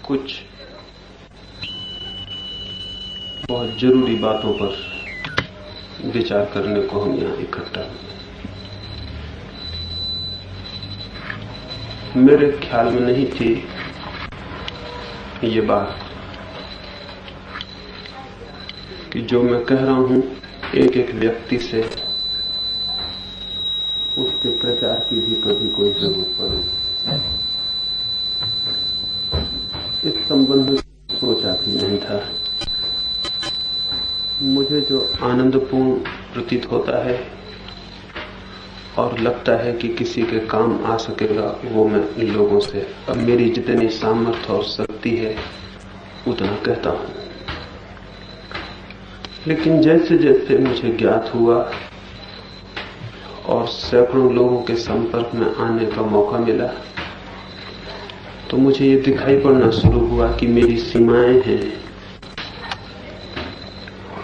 कुछ बहुत जरूरी बातों पर विचार करने को हम यहाँ इकट्ठा हुए। मेरे ख्याल में नहीं थी ये बात कि जो मैं कह रहा हूं एक एक व्यक्ति से उसके प्रचार की भी कभी कोई जरूरत पड़े। इस संबंध में सोचा भी नहीं था। मुझे जो आनंदपूर्ण प्रतीत होता है और लगता है कि किसी के काम आ सकेगा, वो मैं इन लोगों से अब मेरी जितनी सामर्थ्य और शक्ति है उतना कहता हूं। लेकिन जैसे जैसे मुझे ज्ञात हुआ और सैकड़ों लोगों के संपर्क में आने का मौका मिला, तो मुझे ये दिखाई पड़ना शुरू हुआ कि मेरी सीमाएं हैं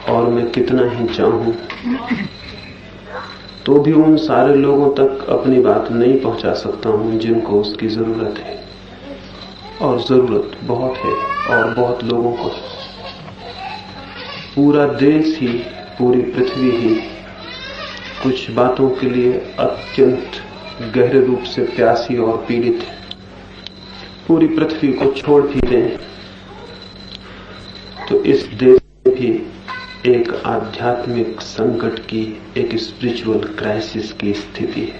और मैं कितना ही चाहूं तो भी उन सारे लोगों तक अपनी बात नहीं पहुंचा सकता हूं जिनको उसकी जरूरत है। और जरूरत बहुत है और बहुत लोगों को। पूरा देश ही, पूरी पृथ्वी ही कुछ बातों के लिए अत्यंत गहरे रूप से प्यासी और पीड़ित है। पूरी पृथ्वी को छोड़ भी दें तो इस देश में भी एक आध्यात्मिक संकट की, एक स्पिरिचुअल क्राइसिस की स्थिति है।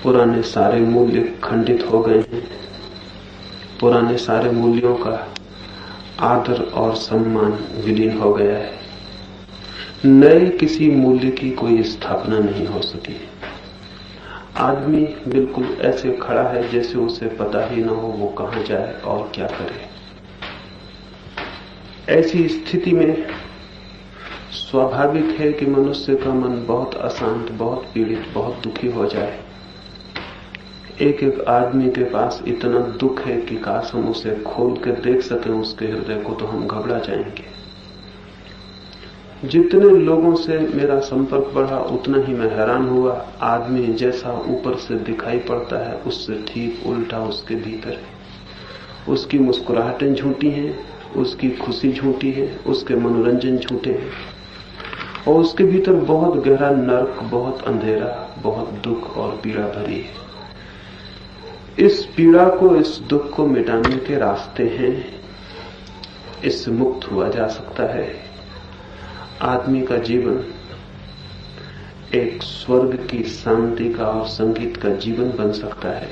पुराने सारे मूल्य खंडित हो गए हैं। पुराने सारे मूल्यों का आदर और सम्मान विलीन हो गया है। नए किसी मूल्य की कोई स्थापना नहीं हो सकी। आदमी बिल्कुल ऐसे खड़ा है जैसे उसे पता ही ना हो वो कहां जाए और क्या करे। ऐसी स्थिति में स्वाभाविक है कि मनुष्य का मन बहुत अशांत, बहुत पीड़ित, बहुत दुखी हो जाए। एक एक आदमी के पास इतना दुख है कि काश हम उसे खोल कर देख सकें उसके हृदय को, तो हम घबरा जाएंगे। जितने लोगों से मेरा संपर्क बढ़ा उतना ही मैं हैरान हुआ। आदमी जैसा ऊपर से दिखाई पड़ता है उससे ठीक उल्टा उसके भीतर है। उसकी मुस्कुराहटें झूठी हैं, उसकी खुशी झूठी है, उसके मनोरंजन झूठे हैं और उसके भीतर बहुत गहरा नर्क, बहुत अंधेरा, बहुत दुख और पीड़ा भरी है। इस पीड़ा को, इस दुख को मिटाने के रास्ते हैं। इससे मुक्त हुआ जा सकता है। आदमी का जीवन एक स्वर्ग की शांति का और संगीत का जीवन बन सकता है।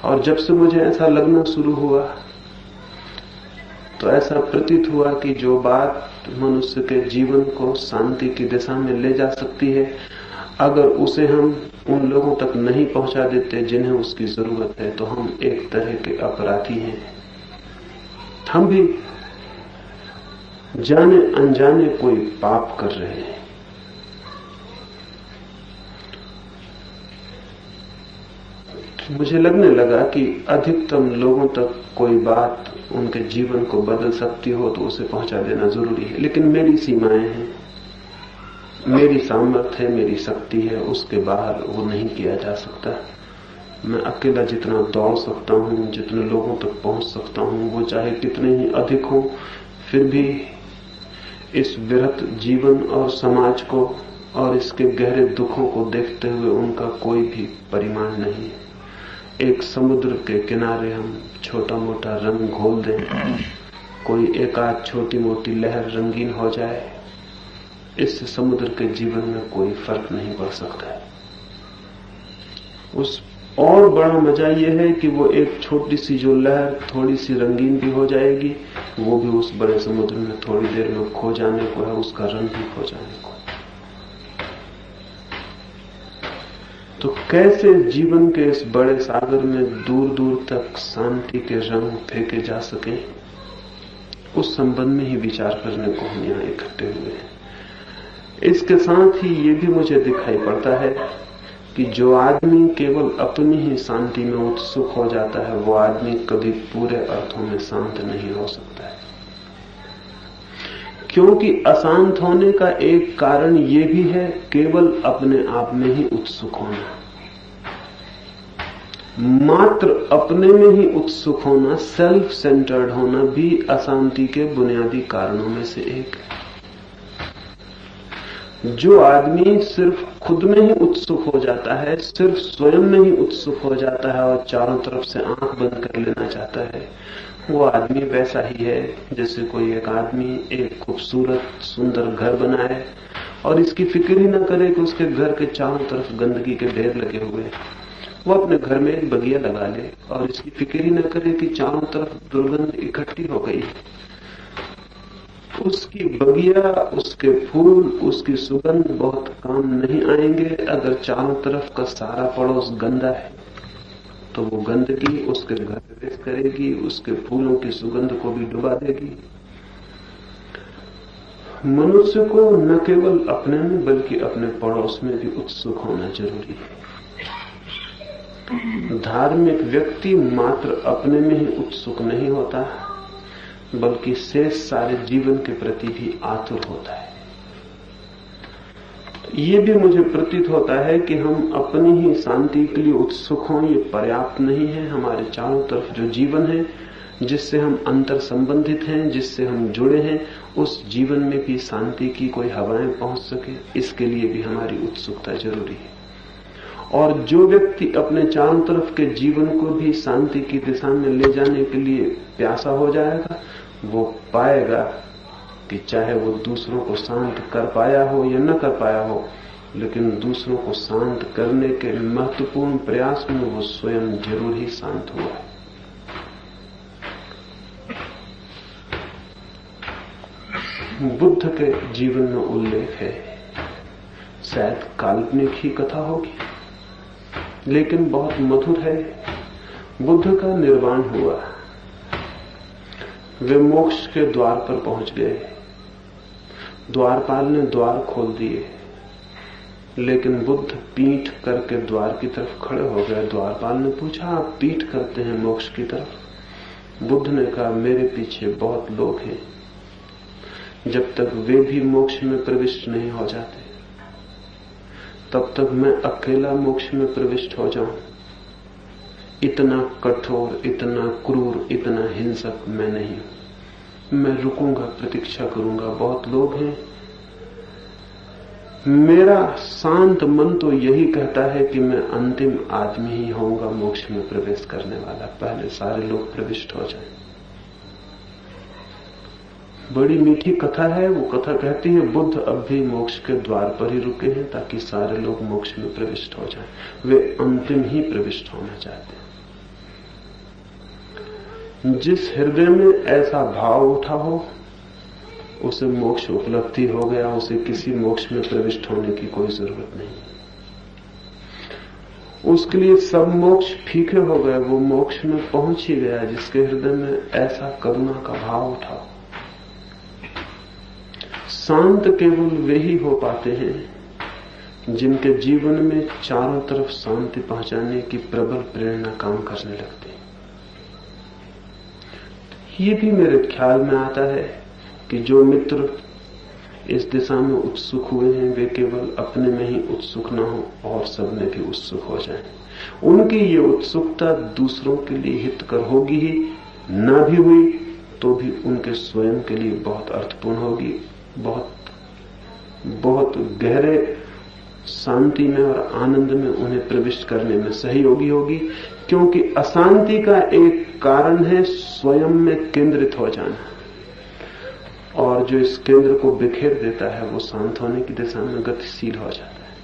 और जब से मुझे ऐसा लगना शुरू हुआ तो ऐसा प्रतीत हुआ कि जो बात मनुष्य के जीवन को शांति की दिशा में ले जा सकती है, अगर उसे हम उन लोगों तक नहीं पहुंचा देते जिन्हें उसकी जरूरत है, तो हम एक तरह के अपराधी हैं। हम भी जाने अनजाने कोई पाप कर रहे हैं। मुझे लगने लगा कि अधिकतम लोगों तक कोई बात उनके जीवन को बदल सकती हो तो उसे पहुंचा देना जरूरी है। लेकिन मेरी सीमाएं हैं, मेरी सामर्थ्य है, मेरी शक्ति है, उसके बाहर वो नहीं किया जा सकता। मैं अकेला जितना दौड़ सकता हूं, जितने लोगों तक पहुंच सकता हूं, वो चाहे कितने ही अधिक हो, फिर भी इस विरत जीवन और समाज को और इसके गहरे दुखों को देखते हुए उनका कोई भी परिमाण नहीं। एक समुद्र के किनारे हम छोटा मोटा रंग घोल दें, कोई एक आध छोटी मोटी लहर रंगीन हो जाए, इससे समुद्र के जीवन में कोई फर्क नहीं पड़ सकता है। उस और बड़ा मजा यह है कि वो एक छोटी सी जो लहर थोड़ी सी रंगीन भी हो जाएगी, वो भी उस बड़े समुद्र में थोड़ी देर में खो जाने को है, उसका रंग भी खो जाने को। तो कैसे जीवन के इस बड़े सागर में दूर दूर तक शांति के रंग फेंके जा सके, उस संबंध में ही विचार करने को हम यहाँ इकट्ठे हुए हैं। इसके साथ ही ये भी मुझे दिखाई पड़ता है कि जो आदमी केवल अपनी ही शांति में उत्सुक हो जाता है, वो आदमी कभी पूरे अर्थों में शांत नहीं हो सकता है। क्योंकि अशांत होने का एक कारण ये भी है केवल अपने आप में ही उत्सुक होना। मात्र अपने में ही उत्सुक होना, सेल्फ सेंटर्ड होना भी अशांति के बुनियादी कारणों में से एक है। जो आदमी सिर्फ खुद में ही उत्सुक हो जाता है, सिर्फ स्वयं में ही उत्सुक हो जाता है और चारों तरफ से आंख बंद कर लेना चाहता है, वो आदमी वैसा ही है जैसे कोई एक आदमी एक खूबसूरत सुंदर घर बनाए और इसकी फिक्र ही ना करे कि उसके घर के चारों तरफ गंदगी के ढेर लगे हुए हैं। वो अपने घर में एक बगिया लगा ले और इसकी फिक्र ही ना करे कि चारों तरफ दुर्गंध इकट्ठी हो गई। उसकी बगिया, उसके फूल, उसकी सुगंध बहुत काम नहीं आएंगे अगर चारों तरफ का सारा पड़ोस गंदा है। तो वो गंदगी उसके घर प्रवेश करेगी, उसके फूलों की सुगंध को भी डुबा देगी। मनुष्य को न केवल अपने में बल्कि अपने पड़ोस में भी उत्सुक होना जरूरी है। धार्मिक व्यक्ति मात्र अपने में ही उत्सुक नहीं होता बल्कि शेष सारे जीवन के प्रति भी आतुर होता है। ये भी मुझे प्रतीत होता है कि हम अपनी ही शांति के लिए उत्सुक हों ये पर्याप्त नहीं है। हमारे चारों तरफ जो जीवन है, जिससे हम अंतर संबंधित हैं, जिससे हम जुड़े हैं, उस जीवन में भी शांति की कोई हवाएं पहुंच सके, इसके लिए भी हमारी उत्सुकता जरूरी है। और जो व्यक्ति अपने चारों तरफ के जीवन को भी शांति की दिशा में ले जाने के लिए प्यासा हो जाएगा, वो पाएगा कि चाहे वो दूसरों को शांत कर पाया हो या न कर पाया हो, लेकिन दूसरों को शांत करने के महत्वपूर्ण प्रयास में वो स्वयं जरूर ही शांत हुआ है। बुद्ध के जीवन में उल्लेख है, शायद काल्पनिक ही कथा होगी लेकिन बहुत मधुर है। बुद्ध का निर्वाण हुआ, वे मोक्ष के द्वार पर पहुंच गए। द्वारपाल ने द्वार खोल दिए, लेकिन बुद्ध पीठ करके द्वार की तरफ खड़े हो गए। द्वारपाल ने पूछा, आप पीठ करते हैं मोक्ष की तरफ? बुद्ध ने कहा, मेरे पीछे बहुत लोग हैं, जब तक वे भी मोक्ष में प्रविष्ट नहीं हो जाते तब तक मैं अकेला मोक्ष में प्रविष्ट हो जाऊं। इतना कठोर, इतना क्रूर, इतना हिंसक मैं नहीं हूं। मैं रुकूंगा, प्रतीक्षा करूंगा। बहुत लोग हैं। मेरा शांत मन तो यही कहता है कि मैं अंतिम आदमी ही होऊंगा मोक्ष में प्रवेश करने वाला, पहले सारे लोग प्रविष्ट हो जाएं। बड़ी मीठी कथा है। वो कथा कहती है बुद्ध अब भी मोक्ष के द्वार पर ही रुके हैं ताकि सारे लोग मोक्ष में प्रविष्ट हो जाएं। वे अंतिम ही प्रविष्ट होना चाहते हैं। जिस हृदय में ऐसा भाव उठा हो उसे मोक्ष उपलब्धि हो गया, उसे किसी मोक्ष में प्रविष्ट होने की कोई जरूरत नहीं। उसके लिए सब मोक्ष फीके हो गए, वो मोक्ष में पहुंच ही गया जिसके हृदय में ऐसा करुणा का भाव उठा। शांत केवल वे ही हो पाते हैं जिनके जीवन में चारों तरफ शांति पहुंचाने की प्रबल प्रेरणा काम करने लगती है। ये भी मेरे ख्याल में आता है कि जो मित्र इस दिशा में उत्सुक हुए हैं वे केवल अपने में ही उत्सुक न हो और सब में भी उत्सुक हो जाएं। उनकी ये उत्सुकता दूसरों के लिए हितकर होगी ही, ना भी हुई तो भी उनके स्वयं के लिए बहुत अर्थपूर्ण होगी, बहुत गहरे शांति में और आनंद में उन्हें प्रविष्ट करने में सहयोगी होगी। क्योंकि अशांति का एक कारण है स्वयं में केंद्रित हो जाना, और जो इस केंद्र को बिखेर देता है वो शांत होने की दिशा में गतिशील हो जाता है।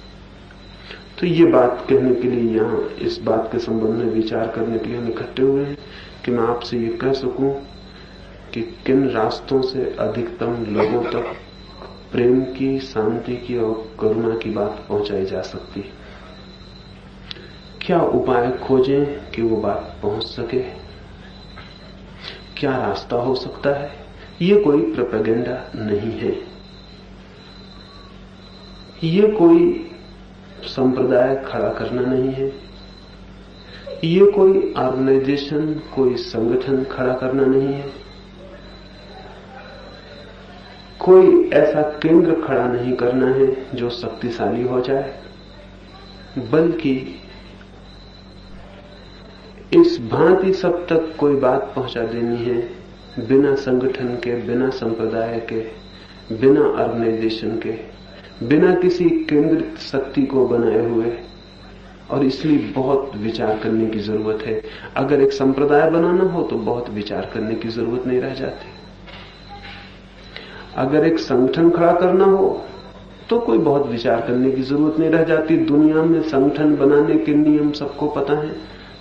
तो ये बात कहने के लिए, यहाँ इस बात के संबंध में विचार करने के लिए हम इकट्ठे हुए हैं कि मैं आपसे ये कह सकूं कि किन रास्तों से अधिकतम लोगों तक प्रेम की, शांति की और करुणा की बात पहुंचाई जा सकती है। क्या उपाय खोजें कि वो बात पहुंच सके? क्या रास्ता हो सकता है? ये कोई प्रोपेगेंडा नहीं है, ये कोई संप्रदाय खड़ा करना नहीं है, ये कोई ऑर्गेनाइजेशन, कोई संगठन खड़ा करना नहीं है, कोई ऐसा केंद्र खड़ा नहीं करना है जो शक्तिशाली हो जाए, बल्कि इस भांति सब तक कोई बात पहुंचा देनी है, बिना संगठन के, बिना संप्रदाय के, बिना ऑर्गेनाइजेशन के, बिना किसी केंद्रित शक्ति को बनाए हुए। और इसलिए बहुत विचार करने की जरूरत है। अगर एक संप्रदाय बनाना हो तो बहुत विचार करने की जरूरत नहीं रह जाती। अगर एक संगठन खड़ा करना हो तो कोई बहुत विचार करने की जरूरत नहीं रह जाती। दुनिया में संगठन बनाने के नियम सबको पता है,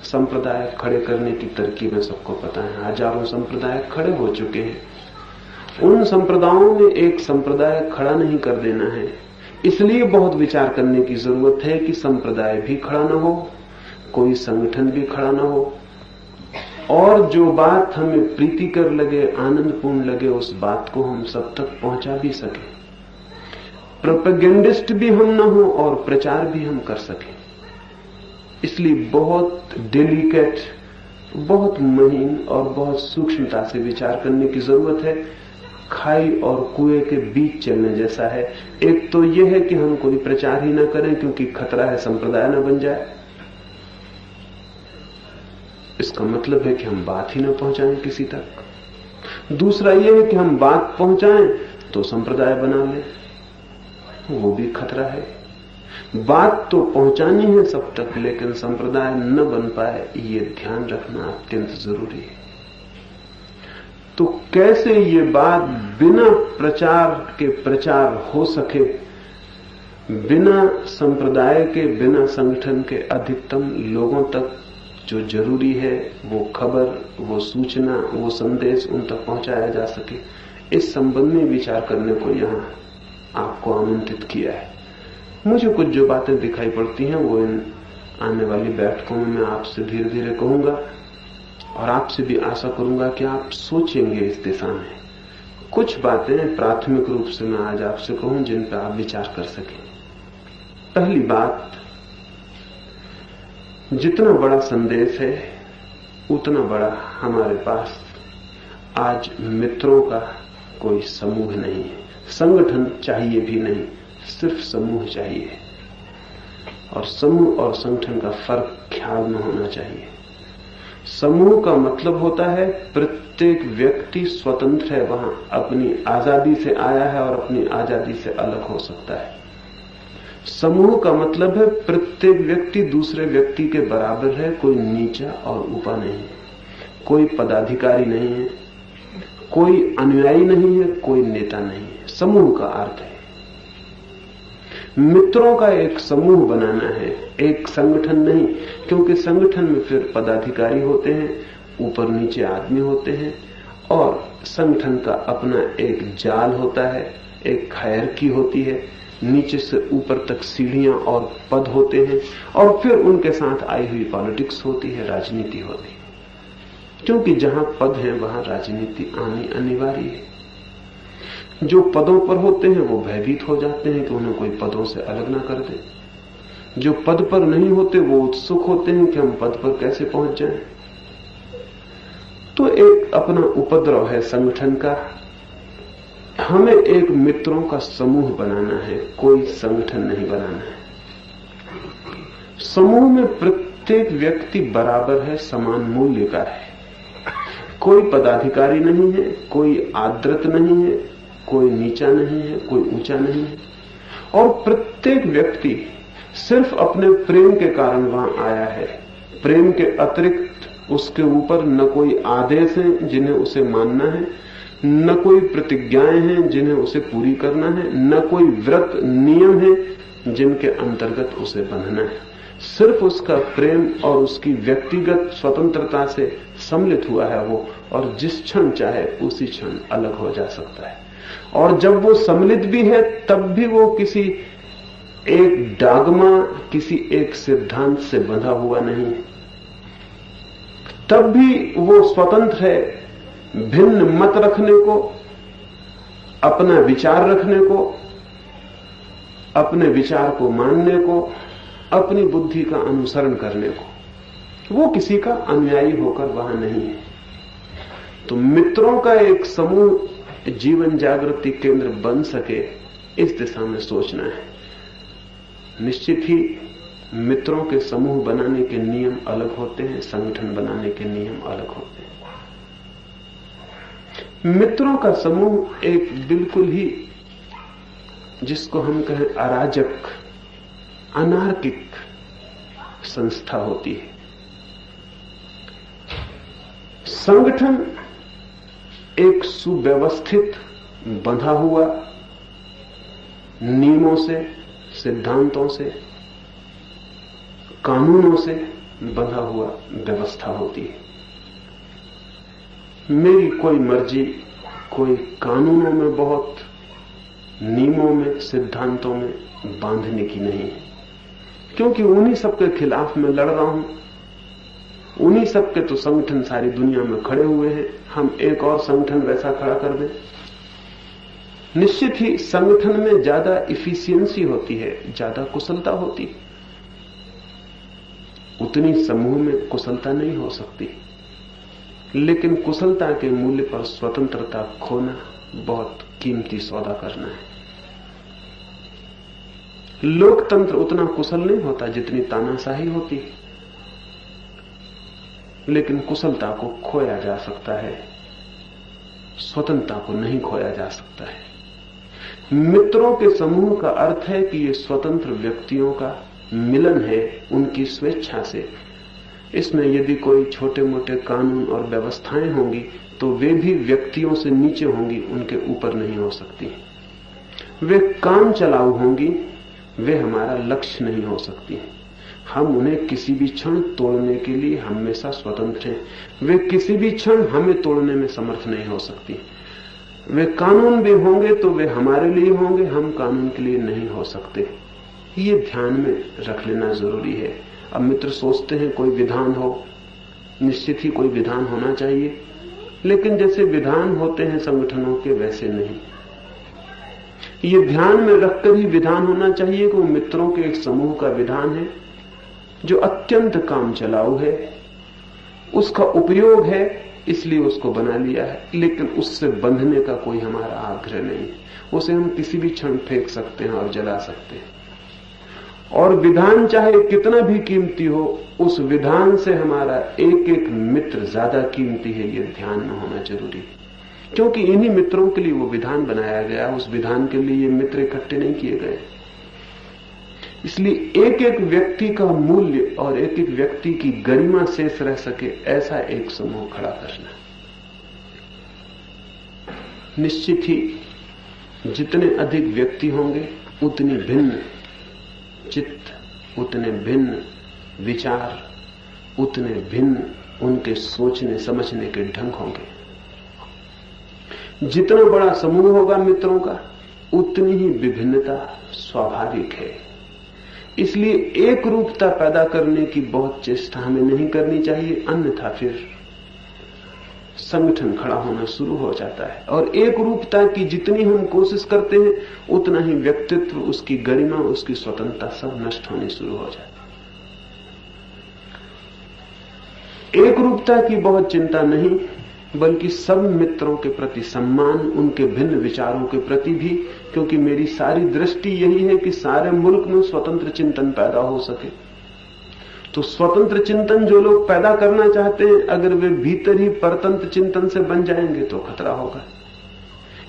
संप्रदाय खड़े करने की तरकीबें सबको पता है। हजारों संप्रदाय खड़े हो चुके हैं। उन संप्रदायों में एक संप्रदाय खड़ा नहीं कर देना है। इसलिए बहुत विचार करने की जरूरत है कि संप्रदाय भी खड़ा न हो, कोई संगठन भी खड़ा न हो, और जो बात हमें प्रीतिकर लगे, आनंदपूर्ण लगे, उस बात को हम सब तक पहुंचा भी सके। प्रोपेगेंडिस्ट भी हम न हो और प्रचार भी हम कर सकें। इसलिए बहुत डेलिकेट, बहुत महीन और बहुत सूक्ष्मता से विचार करने की जरूरत है। खाई और कुएं के बीच चलने जैसा है। एक तो यह है कि हम कोई प्रचार ही ना करें क्योंकि खतरा है संप्रदाय न बन जाए। इसका मतलब है कि हम बात ही ना पहुंचाएं किसी तक। दूसरा यह है कि हम बात पहुंचाएं तो संप्रदाय बना लें, वो भी खतरा है। बात तो पहुंचानी है सब तक, लेकिन संप्रदाय न बन पाए, ये ध्यान रखना अत्यंत जरूरी है। तो कैसे ये बात बिना प्रचार के प्रचार हो सके, बिना संप्रदाय के, बिना संगठन के अधिकतम लोगों तक जो जरूरी है वो खबर, वो सूचना, वो संदेश उन तक पहुंचाया जा सके, इस संबंध में विचार करने को यहां आपको आमंत्रित किया है। मुझे कुछ जो बातें दिखाई पड़ती हैं वो इन आने वाली बैठकों में मैं आपसे धीरे धीरे कहूंगा और आपसे भी आशा करूंगा कि आप सोचेंगे इस दिशा में। कुछ बातें प्राथमिक रूप से मैं आज आपसे कहूं जिन पर आप विचार कर सकें। पहली बात, जितना बड़ा संदेश है उतना बड़ा हमारे पास आज मित्रों का कोई समूह नहीं है। संगठन चाहिए भी नहीं, सिर्फ समूह चाहिए। और समूह और संगठन का फर्क ख्याल में होना चाहिए। समूह का मतलब होता है प्रत्येक व्यक्ति स्वतंत्र है, वहां अपनी आजादी से आया है और अपनी आजादी से अलग हो सकता है। समूह का मतलब है प्रत्येक व्यक्ति दूसरे व्यक्ति के बराबर है, कोई नीचा और ऊपर नहीं है, कोई पदाधिकारी नहीं है, कोई अनुयायी नहीं है, कोई नेता नहीं है। समूह का अर्थ है मित्रों का एक समूह बनाना है, एक संगठन नहीं, क्योंकि संगठन में फिर पदाधिकारी होते हैं, ऊपर नीचे आदमी होते हैं, और संगठन का अपना एक जाल होता है, एक हायरार्की होती है, नीचे से ऊपर तक सीढ़ियां और पद होते हैं, और फिर उनके साथ आई हुई पॉलिटिक्स होती है, राजनीति होती है। क्योंकि जहां पद है वहां राजनीति आनी अनिवार्य है। जो पदों पर होते हैं वो भयभीत हो जाते हैं कि उन्हें कोई पदों से अलग ना कर दे। जो पद पर नहीं होते वो उत्सुक होते हैं कि हम पद पर कैसे पहुंच जाएं। तो एक अपना उपद्रव है संगठन का। हमें एक मित्रों का समूह बनाना है, कोई संगठन नहीं बनाना है। समूह में प्रत्येक व्यक्ति बराबर है, समान मूल्य का है। कोई पदाधिकारी नहीं है, कोई आदृत नहीं है, कोई नीचा नहीं है, कोई ऊंचा नहीं है, और प्रत्येक व्यक्ति सिर्फ अपने प्रेम के कारण वहां आया है। प्रेम के अतिरिक्त उसके ऊपर न कोई आदेश है जिन्हें उसे मानना है, न कोई प्रतिज्ञाएं हैं जिन्हें उसे पूरी करना है, न कोई व्रत नियम है जिनके अंतर्गत उसे बंधना है। सिर्फ उसका प्रेम और उसकी व्यक्तिगत स्वतंत्रता से सम्मिलित हुआ है वो, और जिस क्षण चाहे उसी क्षण अलग हो जा सकता है। और जब वो सम्मिलित भी है तब भी वो किसी एक डागमा, किसी एक सिद्धांत से बंधा हुआ नहीं है। तब भी वो स्वतंत्र है भिन्न मत रखने को, अपना विचार रखने को, अपने विचार को मानने को, अपनी बुद्धि का अनुसरण करने को। वो किसी का अनुयायी होकर वहां नहीं है। तो मित्रों का एक समूह जीवन जागृति केंद्र बन सके, इस दिशा में सोचना है। निश्चित ही मित्रों के समूह बनाने के नियम अलग होते हैं, संगठन बनाने के नियम अलग होते हैं। मित्रों का समूह एक बिल्कुल ही, जिसको हम कहें अराजक, अनार्किक संस्था होती है। संगठन एक सुव्यवस्थित, बंधा हुआ नियमों से, सिद्धांतों से, कानूनों से बंधा हुआ व्यवस्था होती है। मेरी कोई मर्जी कोई कानूनों में, बहुत नियमों में, सिद्धांतों में बांधने की नहीं है, क्योंकि उन्हीं सबके खिलाफ मैं लड़ रहा हूं। उन्हीं सबके तो संगठन सारी दुनिया में खड़े हुए हैं। हम एक और संगठन वैसा खड़ा कर दें, निश्चित ही संगठन में ज्यादा इफिशियंसी होती है, ज्यादा कुशलता होती है। उतनी समूह में कुशलता नहीं हो सकती, लेकिन कुशलता के मूल्य पर स्वतंत्रता खोना बहुत कीमती सौदा करना है। लोकतंत्र उतना कुशल नहीं होता जितनी तानाशाही होती है, लेकिन कुशलता को खोया जा सकता है, स्वतंत्रता को नहीं खोया जा सकता है। मित्रों के समूह का अर्थ है कि ये स्वतंत्र व्यक्तियों का मिलन है, उनकी स्वेच्छा से। इसमें यदि कोई छोटे मोटे कानून और व्यवस्थाएं होंगी तो वे भी व्यक्तियों से नीचे होंगी, उनके ऊपर नहीं हो सकती। वे काम चलाऊ होंगी, वे हमारा लक्ष्य नहीं हो सकती। हम उन्हें किसी भी क्षण तोड़ने के लिए हमेशा स्वतंत्र हैं। वे किसी भी क्षण हमें तोड़ने में समर्थ नहीं हो सकती। वे कानून भी होंगे तो वे हमारे लिए होंगे, हम कानून के लिए नहीं हो सकते। ये ध्यान में रख लेना जरूरी है। अब मित्र सोचते हैं कोई विधान हो, निश्चित ही कोई विधान होना चाहिए, लेकिन जैसे विधान होते हैं संगठनों के वैसे नहीं। ये ध्यान में रखकर ही विधान होना चाहिए कि वो मित्रों के एक समूह का विधान है जो अत्यंत काम चलाऊ है, उसका उपयोग है इसलिए उसको बना लिया है, लेकिन उससे बंधने का कोई हमारा आग्रह नहीं। उसे हम किसी भी क्षण फेंक सकते हैं और जला सकते हैं। और विधान चाहे कितना भी कीमती हो, उस विधान से हमारा एक एक मित्र ज्यादा कीमती है, ये ध्यान में होना जरूरी है। क्योंकि इन्हीं मित्रों के लिए वो विधान बनाया गया, उस विधान के लिए ये मित्र इकट्ठे नहीं किए गए। इसलिए एक एक व्यक्ति का मूल्य और एक एक व्यक्ति की गरिमा शेष रह सके, ऐसा एक समूह खड़ा करना। निश्चित ही जितने अधिक व्यक्ति होंगे उतनी भिन्न चित्त, उतने भिन्न विचार, उतने भिन्न उनके सोचने समझने के ढंग होंगे। जितना बड़ा समूह होगा मित्रों का, उतनी ही विभिन्नता स्वाभाविक है। इसलिए एक रूपता पैदा करने की बहुत चेष्टा हमें नहीं करनी चाहिए, अन्यथा फिर संगठन खड़ा होना शुरू हो जाता है। और एक रूपता की जितनी हम कोशिश करते हैं, उतना ही व्यक्तित्व, उसकी गरिमा, उसकी स्वतंत्रता सब नष्ट होनी शुरू हो जाती है। एक रूपता की बहुत चिंता नहीं, बल्कि सब मित्रों के प्रति सम्मान, उनके भिन्न विचारों के प्रति भी, क्योंकि मेरी सारी दृष्टि यही है कि सारे मुल्क में स्वतंत्र चिंतन पैदा हो सके। तो स्वतंत्र चिंतन जो लोग पैदा करना चाहते हैं, अगर वे भीतर ही परतंत्र चिंतन से बन जाएंगे तो खतरा होगा।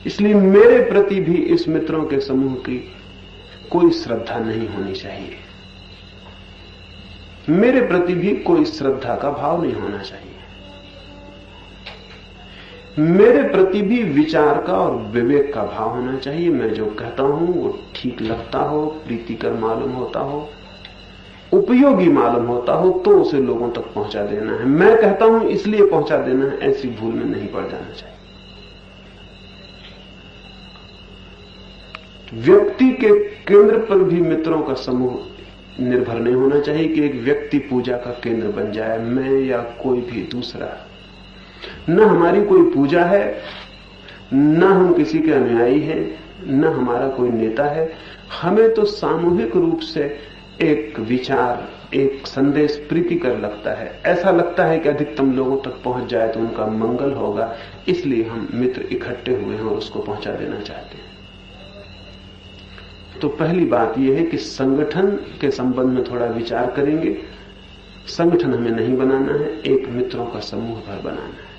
इसलिए मेरे प्रति भी इस मित्रों के समूह की कोई श्रद्धा नहीं होनी चाहिए। मेरे प्रति भी कोई श्रद्धा का भाव नहीं होना चाहिए। मेरे प्रति भी विचार का और विवेक का भाव होना चाहिए। मैं जो कहता हूं वो ठीक लगता हो, प्रीतिकर मालूम होता हो, उपयोगी मालूम होता हो, तो उसे लोगों तक पहुंचा देना है। मैं कहता हूं इसलिए पहुंचा देना है, ऐसी भूल में नहीं पड़ जाना चाहिए। व्यक्ति के केंद्र पर भी मित्रों का समूह निर्भर नहीं होना चाहिए कि एक व्यक्ति पूजा का केंद्र बन जाए, मैं या कोई भी दूसरा। न हमारी कोई पूजा है, न हम किसी के अनुयायी हैं, न हमारा कोई नेता है। हमें तो सामूहिक रूप से एक विचार, एक संदेश प्रीतिकर लगता है। ऐसा लगता है कि अधिकतम लोगों तक पहुंच जाए तो उनका मंगल होगा, इसलिए हम मित्र इकट्ठे हुए हैं और उसको पहुंचा देना चाहते हैं। तो पहली बात यह है कि संगठन के संबंध में थोड़ा विचार करेंगे। संगठन हमें नहीं बनाना है, एक मित्रों का समूह भर बनाना है,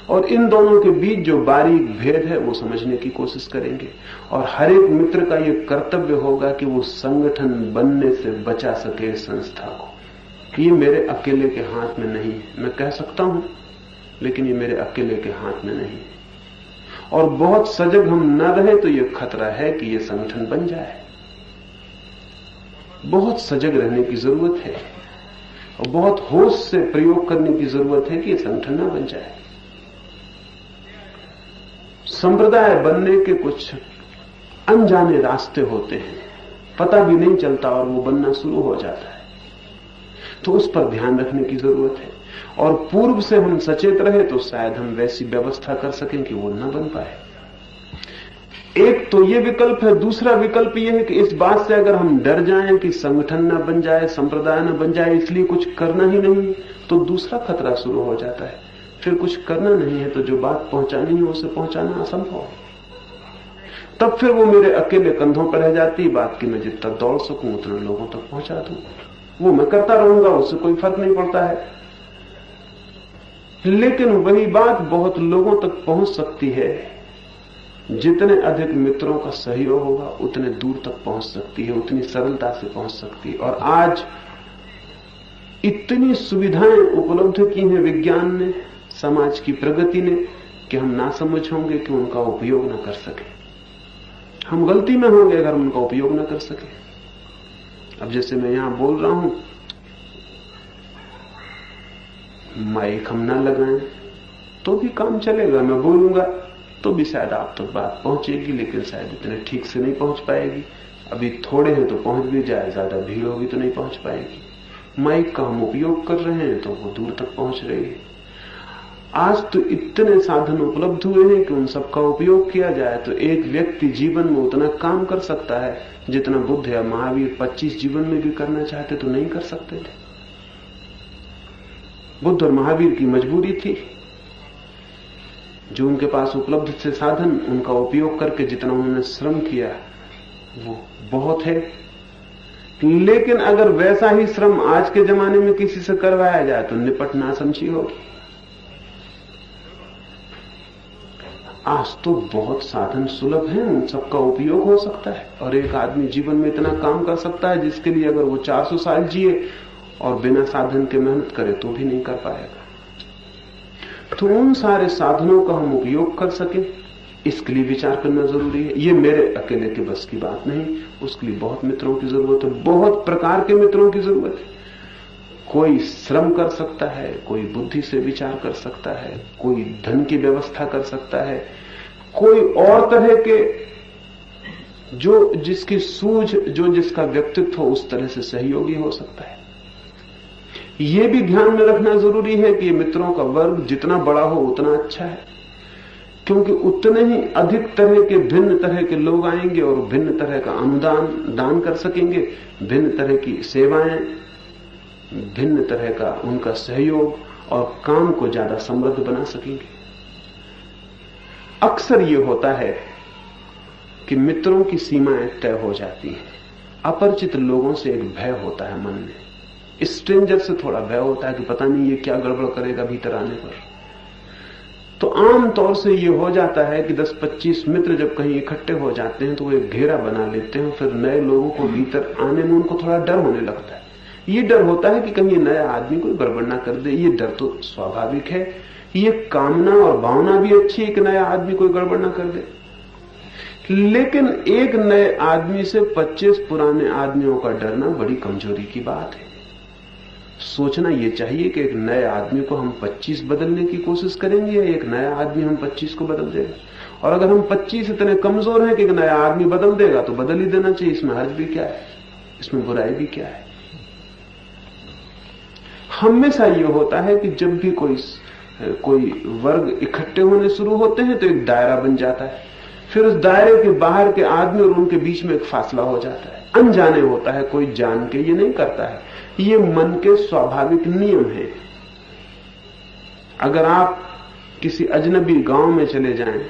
और इन दोनों के बीच जो बारीक भेद है वो समझने की कोशिश करेंगे। और हर एक मित्र का यह कर्तव्य होगा कि वो संगठन बनने से बचा सके संस्था को। ये मेरे अकेले के हाथ में नहीं है, मैं कह सकता हूं, लेकिन ये मेरे अकेले के हाथ में नहीं है। और बहुत सजग हम न रहे तो यह खतरा है कि यह संगठन बन जाए। बहुत सजग रहने की जरूरत है और बहुत होश से प्रयोग करने की जरूरत है कि यह संगठन न बन जाए। संप्रदाय बनने के कुछ अनजाने रास्ते होते हैं, पता भी नहीं चलता और वो बनना शुरू हो जाता है, तो उस पर ध्यान रखने की जरूरत है। और पूर्व से हम सचेत रहे तो शायद हम वैसी व्यवस्था कर सकें कि वो न बन पाए। एक तो ये विकल्प है। दूसरा विकल्प ये है कि इस बात से अगर हम डर जाएं कि संगठन न बन जाए, संप्रदाय न बन जाए, इसलिए कुछ करना ही नहीं, तो दूसरा खतरा शुरू हो जाता है। फिर कुछ करना नहीं है तो जो बात पहुंचानी है उसे पहुंचाना असंभव है। तब फिर वो मेरे अकेले कंधों पर रह जाती बात कि मैं जितना दौड़ सकूं उतना लोगों तक पहुंचा दूं। वो मैं करता रहूंगा, उससे कोई फर्क नहीं पड़ता है। लेकिन वही बात बहुत लोगों तक पहुंच सकती है। जितने अधिक मित्रों का सहयोग होगा उतने दूर तक पहुंच सकती है, उतनी सरलता से पहुंच सकती है। और आज इतनी सुविधाएं उपलब्ध की हैं विज्ञान ने, समाज की प्रगति ने, कि हम ना समझ होंगे कि उनका उपयोग न कर सके। हम गलती में होंगे अगर उनका उपयोग न कर सके। अब जैसे मैं यहां बोल रहा हूं, माइक हम ना लगाएं तो भी काम चलेगा, मैं बोलूंगा तो भी शायद आप तक बात पहुंचेगी, लेकिन शायद इतने ठीक से नहीं पहुंच पाएगी। अभी थोड़े हैं तो पहुंच भी जाए, ज्यादा भीड़ होगी तो नहीं पहुंच पाएगी। माइक का हम उपयोग कर रहे हैं तो वो दूर तक पहुंच रही है। आज तो इतने साधन उपलब्ध हुए हैं कि उन सबका उपयोग किया जाए तो एक व्यक्ति जीवन में उतना काम कर सकता है जितना बुद्ध या महावीर 25 जीवन में भी करना चाहते तो नहीं कर सकते थे। बुद्ध और महावीर की मजबूरी थी, जो उनके पास उपलब्ध थे साधन, उनका उपयोग करके जितना उन्होंने श्रम किया वो बहुत है। लेकिन अगर वैसा ही श्रम आज के जमाने में किसी से करवाया जाए तो निपट नासमझी होगी। आज तो बहुत साधन सुलभ हैं, उन सबका उपयोग हो सकता है और एक आदमी जीवन में इतना काम कर सकता है जिसके लिए अगर वो 400 साल जिए और बिना साधन के मेहनत करे तो भी नहीं कर पाएगा। तो उन सारे साधनों का हम उपयोग कर सके, इसके लिए विचार करना जरूरी है। ये मेरे अकेले के बस की बात नहीं, उसके लिए बहुत मित्रों की जरूरत है, बहुत प्रकार के मित्रों की जरूरत है। कोई श्रम कर सकता है, कोई बुद्धि से विचार कर सकता है, कोई धन की व्यवस्था कर सकता है, कोई और तरह के जो जिसकी सूझ, जो जिसका व्यक्तित्व हो उस तरह से सहयोगी हो सकता है। यह भी ध्यान में रखना जरूरी है कि मित्रों का वर्ग जितना बड़ा हो उतना अच्छा है, क्योंकि उतने ही अधिक तरह के भिन्न तरह के लोग आएंगे और भिन्न तरह का अनुदान दान कर सकेंगे, भिन्न तरह की सेवाएं, भिन्न तरह का उनका सहयोग और काम को ज्यादा समृद्ध बना सकेंगे। अक्सर यह होता है कि मित्रों की सीमाएं तय हो जाती हैं। अपरिचित लोगों से एक भय होता है मन में, स्ट्रेंजर से थोड़ा भय होता है कि पता नहीं ये क्या गड़बड़ करेगा भीतर आने पर। तो आम तौर से ये हो जाता है कि 10-25 मित्र जब कहीं इकट्ठे हो जाते हैं तो वो एक घेरा बना लेते हैं, फिर नए लोगों को भीतर आने में उनको थोड़ा डर होने लगता है। ये डर होता है कि कहीं ये नया आदमी कोई गड़बड़ ना कर दे। ये डर तो स्वाभाविक है, ये कामना और भावना भी अच्छी है कि नया आदमी कोई गड़बड़ ना कर दे। लेकिन एक नए आदमी से 25 पुराने आदमियों का डरना बड़ी कमजोरी की बात है। सोचना यह चाहिए कि एक नए आदमी को हम 25 बदलने की कोशिश करेंगे या एक नया आदमी हम 25 को बदल देगा। और अगर हम 25 इतने कमजोर हैं कि एक नया आदमी बदल देगा तो बदल ही देना चाहिए, इसमें हर्ज भी क्या है, इसमें बुराई भी क्या है। हमेशा यह होता है कि जब भी कोई वर्ग इकट्ठे होने शुरू होते हैं तो एक दायरा बन जाता है, फिर उस दायरे के बाहर के आदमी और उनके बीच में एक फासला हो जाता है। अनजाने होता है, कोई जान के ये नहीं करता है, ये मन के स्वाभाविक नियम है। अगर आप किसी अजनबी गांव में चले जाएं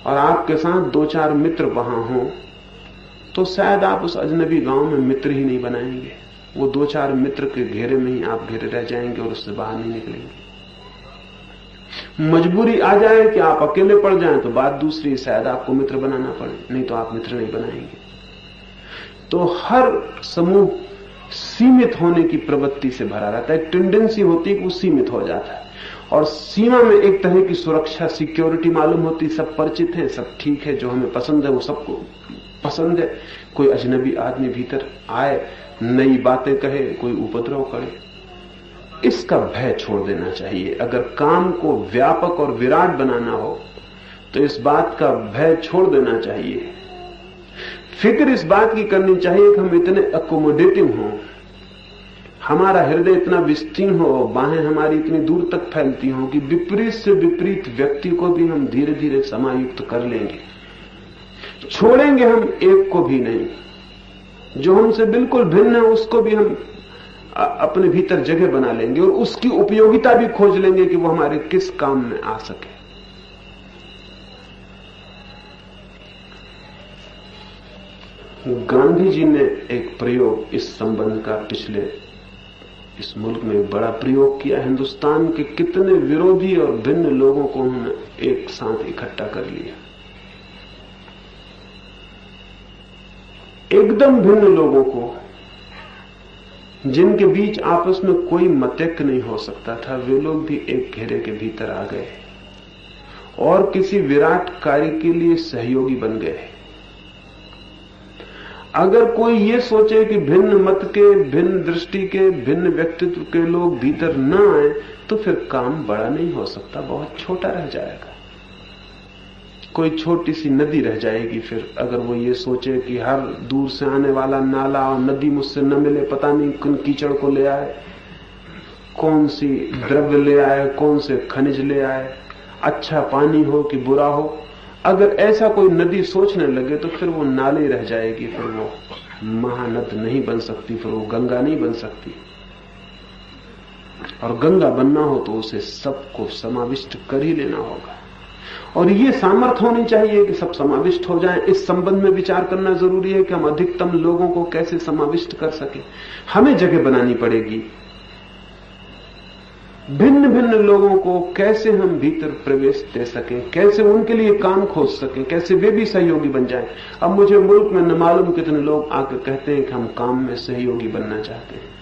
और आपके साथ 2-4 मित्र वहां हो, तो शायद आप उस अजनबी गांव में मित्र ही नहीं बनाएंगे। वो 2-4 मित्र के घेरे में ही आप घेरे रह जाएंगे और उससे बाहर नहीं निकलेंगे। मजबूरी आ जाए कि आप अकेले पड़ जाएं तो बात दूसरी, शायद आपको मित्र बनाना पड़े, नहीं तो आप मित्र नहीं बनाएंगे। तो हर समूह सीमित होने की प्रवृत्ति से भरा रहता है। टेंडेंसी होती है कि वो सीमित हो जाता है, और सीमा में एक तरह की सुरक्षा, सिक्योरिटी मालूम होती। सब परिचित है, सब ठीक है, जो हमें पसंद है वो सबको पसंद है। कोई अजनबी आदमी भीतर आए, नई बातें कहे, कोई उपद्रव करे, इसका भय छोड़ देना चाहिए। अगर काम को व्यापक और विराट बनाना हो तो इस बात का भय छोड़ देना चाहिए। फिक्र इस बात की करनी चाहिए कि हम इतने अकोमोडेटिव हों, हमारा हृदय इतना विस्तीर्ण हो, बाहें हमारी इतनी दूर तक फैलती हों कि विपरीत से विपरीत व्यक्ति को भी हम धीरे धीरे समायुक्त कर लेंगे। छोड़ेंगे हम एक को भी नहीं, जो हमसे बिल्कुल भिन्न है उसको भी हम अपने भीतर जगह बना लेंगे, और उसकी उपयोगिता भी खोज लेंगे कि वो हमारे किस काम में आ सके। गांधी जी ने एक प्रयोग इस संबंध का पिछले इस मुल्क में एक बड़ा प्रयोग किया। हिंदुस्तान के कितने विरोधी और भिन्न लोगों को उन्होंने एक साथ इकट्ठा कर लिया। एकदम भिन्न लोगों को, जिनके बीच आपस में कोई मतैक्य नहीं हो सकता था, वे लोग भी एक घेरे के भीतर आ गए और किसी विराट कार्य के लिए सहयोगी बन गए। अगर कोई ये सोचे कि भिन्न मत के, भिन्न दृष्टि के, भिन्न व्यक्तित्व के लोग भीतर न आए, तो फिर काम बड़ा नहीं हो सकता, बहुत छोटा रह जाएगा। कोई छोटी सी नदी रह जाएगी। फिर अगर वो ये सोचे कि हर दूर से आने वाला नाला और नदी मुझसे न मिले, पता नहीं किन कीचड़ को ले आए, कौन सी द्रव्य ले आए, कौन से खनिज ले आए, अच्छा पानी हो कि बुरा हो, अगर ऐसा कोई नदी सोचने लगे तो फिर वो नाले रह जाएगी, फिर वो महानद नहीं बन सकती, फिर वो गंगा नहीं बन सकती। और गंगा बनना हो तो उसे सबको समाविष्ट कर ही लेना होगा, और ये सामर्थ्य होनी चाहिए कि सब समाविष्ट हो जाएं। इस संबंध में विचार करना जरूरी है कि हम अधिकतम लोगों को कैसे समाविष्ट कर सके। हमें जगह बनानी पड़ेगी, भिन्न भिन्न लोगों को कैसे हम भीतर प्रवेश दे सकें, कैसे उनके लिए काम खोज सकें, कैसे वे भी सहयोगी बन जाएं। अब मुझे मुल्क में न मालूम कितने लोग आकर कहते हैं कि हम काम में सहयोगी बनना चाहते हैं,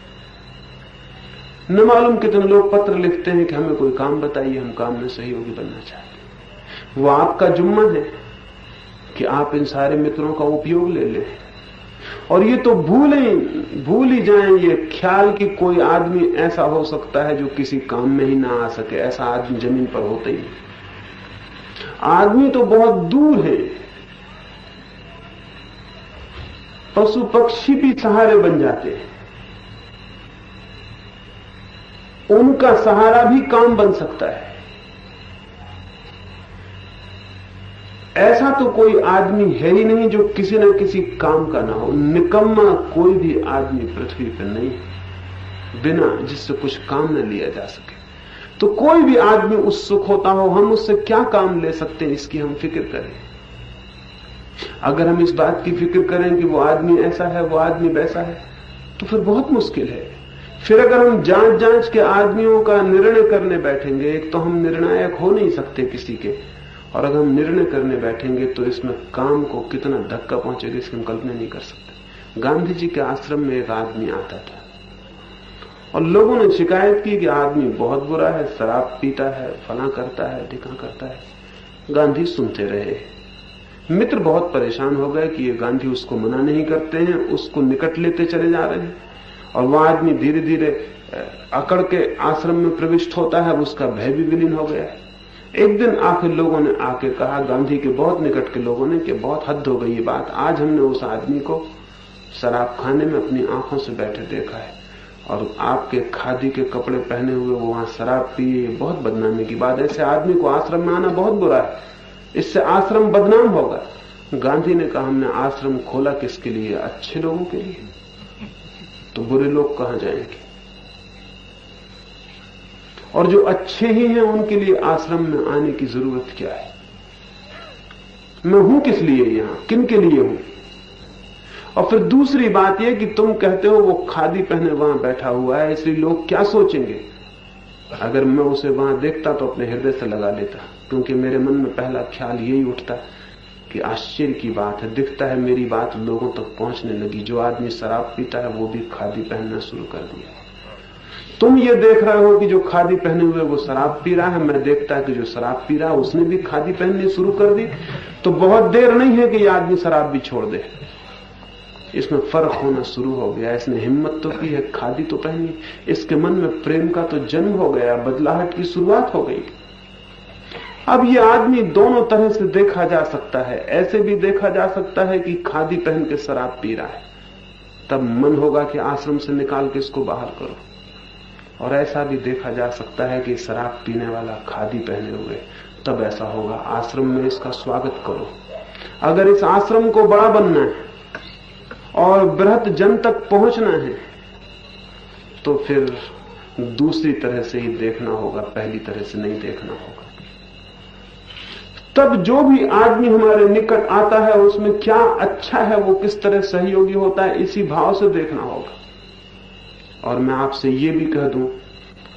न मालूम कितने लोग पत्र लिखते हैं कि हमें कोई काम बताइए, हम काम में सहयोगी बनना चाहते हैं। वो आपका जुम्मा है कि आप इन सारे मित्रों का उपयोग ले लें, और ये तो भूल ही जाएं ये ख्याल कि कोई आदमी ऐसा हो सकता है जो किसी काम में ही ना आ सके। ऐसा आदमी जमीन पर होता ही नहीं। आदमी तो बहुत दूर है, पशु पक्षी भी सहारे बन जाते हैं, उनका सहारा भी काम बन सकता है। ऐसा तो कोई आदमी है ही नहीं जो किसी न किसी काम का ना हो। निकम्मा कोई भी आदमी पृथ्वी पर नहीं है बिना जिससे कुछ काम न लिया जा सके। तो कोई भी आदमी उत्सुक होता हो, हम उससे क्या काम ले सकते हैं, इसकी हम फिक्र करें। अगर हम इस बात की फिक्र करें कि वो आदमी ऐसा है, वो आदमी वैसा है, तो फिर बहुत मुश्किल है। फिर अगर हम जांच के आदमियों का निर्णय करने बैठेंगे, एक तो हम निर्णायक हो नहीं सकते किसी के, और अगर हम निर्णय करने बैठेंगे तो इसमें काम को कितना धक्का पहुंचेगा इसकी हम कल्पना नहीं कर सकते। गांधी जी के आश्रम में एक आदमी आता था और लोगों ने शिकायत की कि आदमी बहुत बुरा है, शराब पीता है, फला करता है, ढिका करता है। गांधी सुनते रहे। मित्र बहुत परेशान हो गए कि ये गांधी उसको मना नहीं करते हैं, उसको निकट लेते चले जा रहे हैं, और वह आदमी धीरे धीरे अकड़ के आश्रम में प्रविष्ट होता है, उसका भय भी विलीन हो गया है। एक दिन आखिर लोगों ने आके कहा, गांधी के बहुत निकट के लोगों ने, कि बहुत हद हो गई ये बात। आज हमने उस आदमी को शराब खाने में अपनी आंखों से बैठे देखा है, और आपके खादी के कपड़े पहने हुए वो वहां शराब पिए, बहुत बदनामी की बात। ऐसे आदमी को आश्रम में आना बहुत बुरा है, इससे आश्रम बदनाम होगा। गांधी ने कहा, हमने आश्रम खोला किसके लिए? अच्छे लोगों के लिए। तो बुरे लोग कहां जाएंगे? और जो अच्छे ही हैं उनके लिए आश्रम में आने की जरूरत क्या है? मैं हूं किस लिए यहां, किन के लिए हूं। और फिर दूसरी बात यह कि तुम कहते हो वो खादी पहने वहां बैठा हुआ है, इसलिए लोग क्या सोचेंगे। अगर मैं उसे वहां देखता तो अपने हृदय से लगा लेता, क्योंकि मेरे मन में पहला ख्याल यही उठता कि आश्चर्य की बात है, दिखता है मेरी बात लोगों तक पहुंचने लगी। जो आदमी शराब पीता है वो भी खादी पहनना शुरू कर दिया। तुम ये देख रहे हो कि जो खादी पहने हुए वो शराब पी रहा है, मैं देखता है कि जो शराब पी रहा है उसने भी खादी पहननी शुरू कर दी। तो बहुत देर नहीं है कि ये आदमी शराब भी छोड़ दे। इसमें फर्क होना शुरू हो गया। इसने हिम्मत तो की है, खादी तो पहनी, इसके मन में प्रेम का तो जन्म हो गया, बदलाहट की शुरुआत हो गई। अब ये आदमी दोनों तरह से देखा जा सकता है। ऐसे भी देखा जा सकता है कि खादी पहन के शराब पी रहा है, तब मन होगा कि आश्रम से निकाल के इसको बाहर करो। और ऐसा भी देखा जा सकता है कि शराब पीने वाला खादी पहने हुए, तब ऐसा होगा आश्रम में इसका स्वागत करो। अगर इस आश्रम को बड़ा बनना है और बृहत जन तक पहुंचना है तो फिर दूसरी तरह से ही देखना होगा, पहली तरह से नहीं देखना होगा। तब जो भी आदमी हमारे निकट आता है उसमें क्या अच्छा है, वो किस तरह सहयोगी होता है, इसी भाव से देखना होगा। और मैं आपसे ये भी कह दूं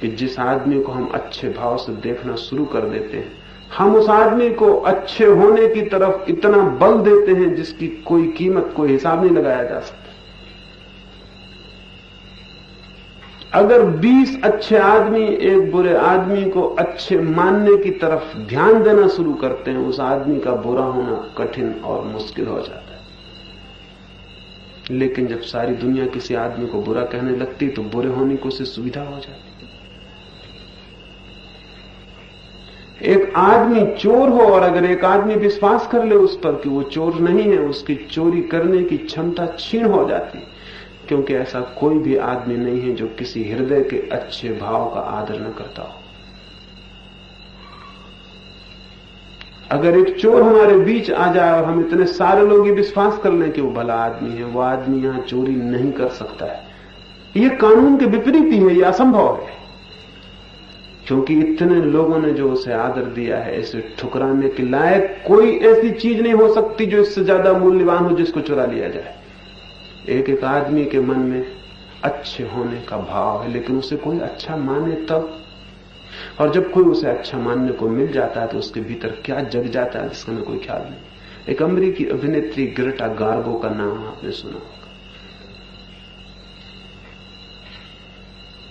कि जिस आदमी को हम अच्छे भाव से देखना शुरू कर देते हैं, हम उस आदमी को अच्छे होने की तरफ इतना बल देते हैं जिसकी कोई कीमत, कोई हिसाब नहीं लगाया जा सकता। अगर 20 अच्छे आदमी एक बुरे आदमी को अच्छे मानने की तरफ ध्यान देना शुरू करते हैं, उस आदमी का बुरा होना कठिन और मुश्किल हो जाता है। लेकिन जब सारी दुनिया किसी आदमी को बुरा कहने लगती तो बुरे होने को उसे सुविधा हो जाती। एक आदमी चोर हो और अगर एक आदमी विश्वास कर ले उस पर कि वो चोर नहीं है, उसकी चोरी करने की क्षमता क्षीण हो जाती, क्योंकि ऐसा कोई भी आदमी नहीं है जो किसी हृदय के अच्छे भाव का आदर न करता हो। अगर एक चोर हमारे बीच आ जाए और हम इतने सारे लोग ये विश्वास कर लें कि वो भला आदमी है, वो आदमी यहां चोरी नहीं कर सकता है, ये कानून के विपरीत ही है, ये असंभव है। क्योंकि इतने लोगों ने जो उसे आदर दिया है, इसे ठुकराने के लायक कोई ऐसी चीज नहीं हो सकती जो इससे ज्यादा मूल्यवान हो जिसको चुरा लिया जाए। एक एक आदमी के मन में अच्छे होने का भाव है, लेकिन उसे कोई अच्छा माने तब। और जब कोई उसे अच्छा मानने को मिल जाता है तो उसके भीतर क्या जग जाता है जिसका हमें कोई ख्याल नहीं। एक अमेरिकी अभिनेत्री ग्रेटा गार्बो का नाम आपने सुना होगा।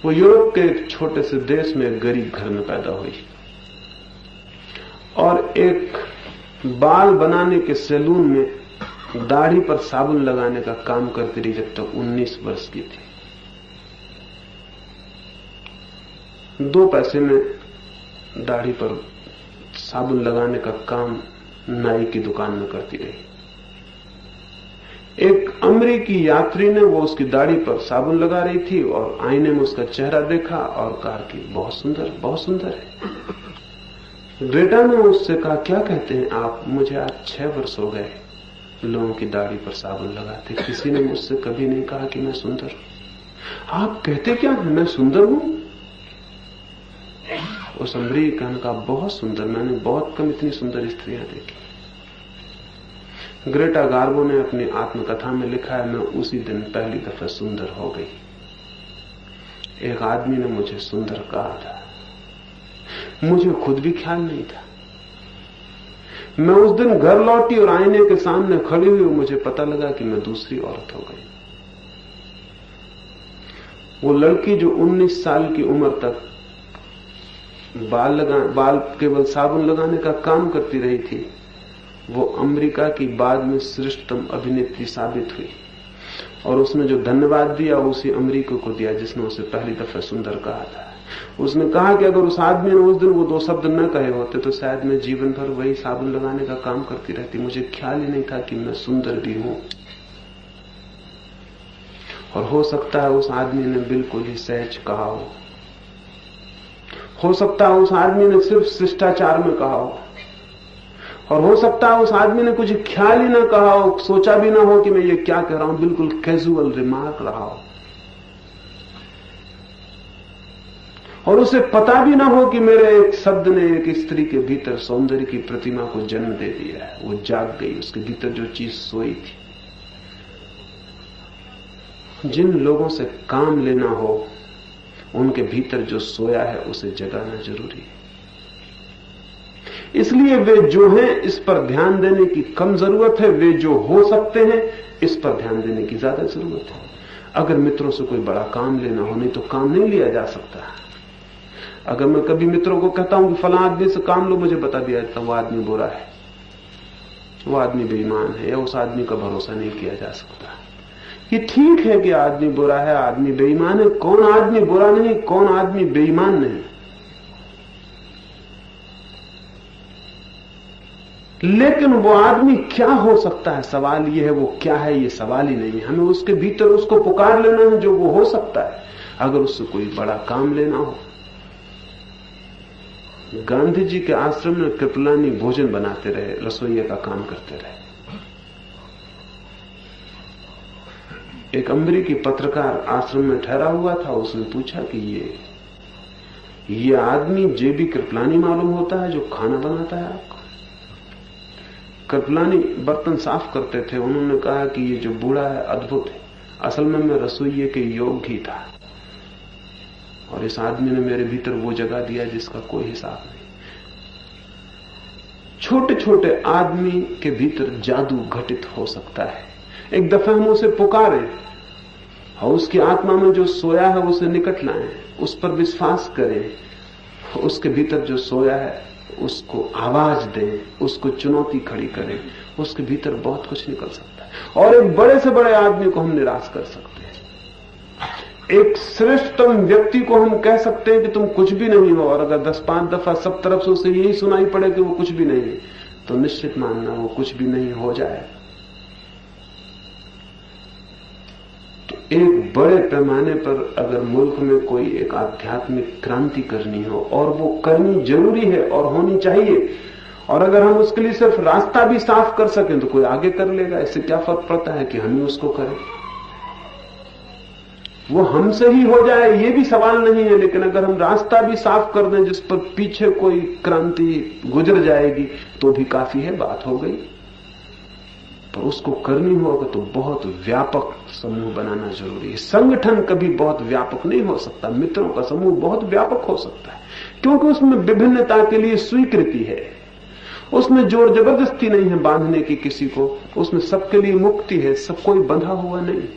वो यूरोप के एक छोटे से देश में एक गरीब घर में पैदा हुई और एक बाल बनाने के सैलून में दाढ़ी पर साबुन लगाने का काम करती रही जब तक 19 वर्ष की थी। 2 पैसे में दाढ़ी पर साबुन लगाने का काम नाई की दुकान में करती रही। एक अमेरिकी यात्री ने वो उसकी दाढ़ी पर साबुन लगा रही थी और आईने में उसका चेहरा देखा और कहा कि बहुत सुंदर, बहुत सुंदर है। ग्रेटा ने उससे कहा, क्या कहते हैं आप? मुझे आज 6 वर्ष हो गए लोगों की दाढ़ी पर साबुन लगाते, किसी ने मुझसे कभी नहीं कहा कि मैं सुंदर हूं। आप कहते क्या हैं, मैं सुंदर हूं? उस अमेरिकन ने कहा, बहुत सुंदर, मैंने बहुत कम इतनी सुंदर स्त्रियां देखी। ग्रेटा गार्बो ने अपनी आत्मकथा में लिखा है, मैं उसी दिन पहली दफा सुंदर हो गई। एक आदमी ने मुझे सुंदर कहा था, मुझे खुद भी ख्याल नहीं था। मैं उस दिन घर लौटी और आईने के सामने खड़ी हुई, मुझे पता लगा कि मैं दूसरी औरत हो गई। वो लड़की जो 19 साल की उम्र तक बाल केवल साबुन लगाने का काम करती रही थी, वो अमेरिका की बाद में श्रेष्ठतम अभिनेत्री साबित हुई। और उसने जो धन्यवाद दिया उसी अमेरिका को दिया जिसने उसे पहली दफा सुंदर कहा था। उसने कहा कि अगर उस आदमी ने उस दिन वो 2 शब्द न कहे होते तो शायद मैं जीवन भर वही साबुन लगाने का काम करती रहती। मुझे ख्याल ही नहीं था कि मैं सुंदर भी हूं। और हो सकता है उस आदमी ने बिल्कुल ही सहज कहा हो सकता है उस आदमी ने सिर्फ शिष्टाचार में कहा हो, और हो सकता है उस आदमी ने कुछ ख्याल ही ना कहा हो, सोचा भी ना हो कि मैं ये क्या कह रहा हूं, बिल्कुल कैजुअल रिमार्क रहा हो। और उसे पता भी ना हो कि मेरे एक शब्द ने एक स्त्री के भीतर सौंदर्य की प्रतिमा को जन्म दे दिया है। वो जाग गई, उसके भीतर जो चीज सोई थी। जिन लोगों से काम लेना हो, उनके भीतर जो सोया है उसे जगाना जरूरी है। इसलिए वे जो हैं इस पर ध्यान देने की कम जरूरत है, वे जो हो सकते हैं इस पर ध्यान देने की ज्यादा जरूरत है। अगर मित्रों से कोई बड़ा काम लेना हो, नहीं तो काम नहीं लिया जा सकता। अगर मैं कभी मित्रों को कहता हूं कि फला आदमी से काम लो, मुझे बता दिया जाता वो आदमी बुरा है, वो आदमी बेईमान है, या उस आदमी का भरोसा नहीं किया जा सकता। ये ठीक है कि आदमी बुरा है, आदमी बेईमान है। कौन आदमी बुरा नहीं, कौन आदमी बेईमान नहीं। लेकिन वो आदमी क्या हो सकता है, सवाल ये है। वो क्या है ये सवाल ही नहीं है। हमें उसके भीतर उसको पुकार लेना है जो वो हो सकता है। अगर उससे कोई बड़ा काम लेना हो, गांधी जी के आश्रम में कृपलानी भोजन बनाते रहे, रसोइये का काम करते रहे। एक अमेरिकी पत्रकार आश्रम में ठहरा हुआ था। उसने पूछा कि ये आदमी जेबी कृपलानी मालूम होता है जो खाना बनाता है आपको? कृपलानी बर्तन साफ करते थे। उन्होंने कहा कि ये जो बूढ़ा है अद्भुत है, असल में मैं रसोइये के योग्य ही था, और इस आदमी ने मेरे भीतर वो जगा दिया जिसका कोई हिसाब नहीं। छोटे छोटे आदमी के भीतर जादू घटित हो सकता है। एक दफा हम उसे पुकारें और उसकी आत्मा में जो सोया है उसे निकट लाएं, उस पर विश्वास करें, उसके भीतर जो सोया है उसको आवाज दें, उसको चुनौती खड़ी करें, उसके भीतर बहुत कुछ निकल सकता है। और एक बड़े से बड़े आदमी को हम निराश कर सकते हैं। एक श्रेष्ठतम व्यक्ति को हम कह सकते हैं कि तुम कुछ भी नहीं हो, और अगर 10-5 दफा सब तरफ से उसे यही सुनाई पड़े कि वो कुछ भी नहीं है, तो निश्चित मानना वो कुछ भी नहीं हो जाएगा। एक बड़े पैमाने पर अगर मुल्क में कोई एक आध्यात्मिक क्रांति करनी हो, और वो करनी जरूरी है और होनी चाहिए, और अगर हम उसके लिए सिर्फ रास्ता भी साफ कर सकें तो कोई आगे कर लेगा। इससे क्या फर्क पड़ता है कि हम ही उसको करें, वो हमसे ही हो जाए, ये भी सवाल नहीं है। लेकिन अगर हम रास्ता भी साफ कर दें जिस पर पीछे कोई क्रांति गुजर जाएगी तो भी काफी है, बात हो गई। पर उसको करनी होगा तो बहुत व्यापक समूह बनाना जरूरी है। संगठन कभी बहुत व्यापक नहीं हो सकता, मित्रों का समूह बहुत व्यापक हो सकता है, क्योंकि उसमें विभिन्नता के लिए स्वीकृति है, उसमें जोर जबरदस्ती नहीं है बांधने की किसी को, उसमें सबके लिए मुक्ति है, सब कोई बंधा हुआ नहीं।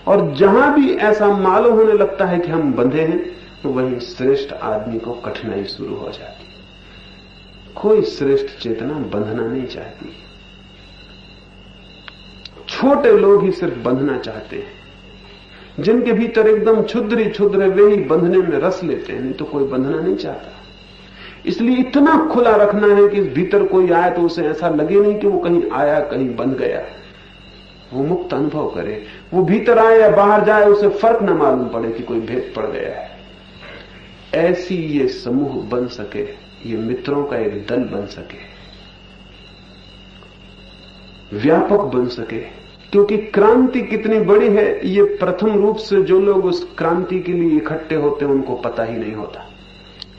और जहां भी ऐसा मालूम होने लगता है कि हम बंधे हैं, तो वहीं श्रेष्ठ आदमी को कठिनाई शुरू हो जाती है। कोई श्रेष्ठ चेतना बंधना नहीं चाहती, छोटे लोग ही सिर्फ बंधना चाहते हैं। जिनके भीतर एकदम क्षुद्र ही क्षुद्र है वे ही बंधने में रस लेते हैं, नहीं तो कोई बंधना नहीं चाहता। इसलिए इतना खुला रखना है कि भीतर कोई आए तो उसे ऐसा लगे नहीं कि वो कहीं आया कहीं बंध गया, वो मुक्त अनुभव करे। वो भीतर आए या बाहर जाए उसे फर्क न मालूम पड़े कि कोई भेद पड़ गया है। ऐसी ये समूह बन सके, ये मित्रों का एक दल बन सके, व्यापक बन सके। क्योंकि क्रांति कितनी बड़ी है ये प्रथम रूप से जो लोग उस क्रांति के लिए इकट्ठे होते हैं उनको पता ही नहीं होता।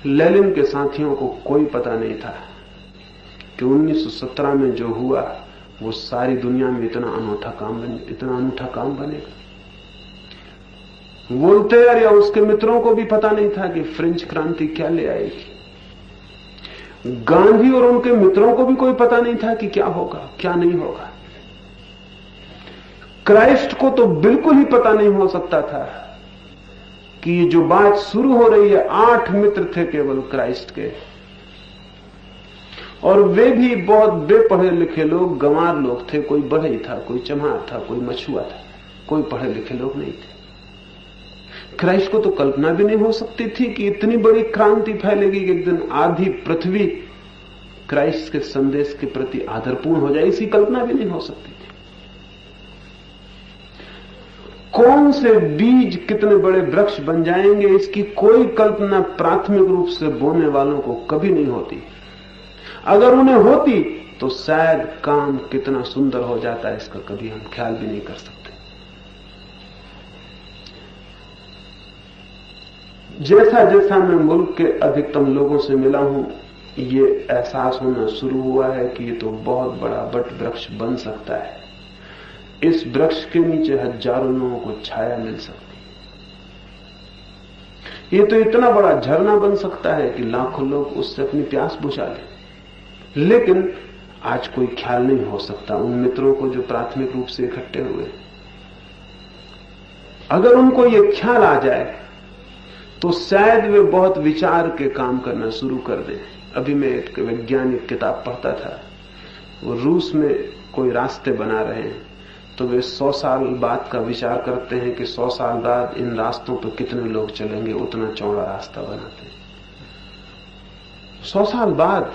लेनिन के साथियों को कोई पता नहीं था कि 1917 में जो हुआ वो सारी दुनिया में इतना अनूठा काम बनेगा। वोल्टेयर या उसके मित्रों को भी पता नहीं था कि फ्रेंच क्रांति क्या ले आएगी। गांधी और उनके मित्रों को भी कोई पता नहीं था कि क्या होगा क्या नहीं होगा। क्राइस्ट को तो बिल्कुल ही पता नहीं हो सकता था कि ये जो बात शुरू हो रही है, 8 मित्र थे केवल क्राइस्ट के, और वे भी बहुत बेपढ़े लिखे लोग, गंवार लोग थे। कोई बढ़ई था, कोई चमार था, कोई मछुआ था, कोई पढ़े लिखे लोग नहीं थे। क्राइस्ट को तो कल्पना भी नहीं हो सकती थी कि इतनी बड़ी क्रांति फैलेगी कि एक दिन आधी पृथ्वी क्राइस्ट के संदेश के प्रति आदरपूर्ण हो जाए। इसकी कल्पना भी नहीं हो सकती थी। कौन से बीज कितने बड़े वृक्ष बन जाएंगे इसकी कोई कल्पना प्राथमिक रूप से बोने वालों को कभी नहीं होती। अगर उन्हें होती तो शायद काम कितना सुंदर हो जाता है इसका कभी हम ख्याल भी नहीं कर सकते। जैसा जैसा मैं मुल्क के अधिकतम लोगों से मिला हूं, ये एहसास होना शुरू हुआ है कि ये तो बहुत बड़ा वट वृक्ष बन सकता है। इस वृक्ष के नीचे हजारों लोगों को छाया मिल सकती है। ये तो इतना बड़ा झरना बन सकता है कि लाखों लोग उससे अपनी प्यास बुझा लें। लेकिन आज कोई ख्याल नहीं हो सकता उन मित्रों को जो प्राथमिक रूप से इकट्ठे हुए। अगर उनको ये ख्याल आ जाए तो शायद वे बहुत विचार के काम करना शुरू कर दें। अभी मैं एक वैज्ञानिक किताब पढ़ता था, वो रूस में कोई रास्ते बना रहे हैं, तो वे 100 साल बाद का विचार करते हैं कि 100 साल बाद इन रास्तों पर कितने लोग चलेंगे, उतना चौड़ा रास्ता बनाते हैं। 100 साल बाद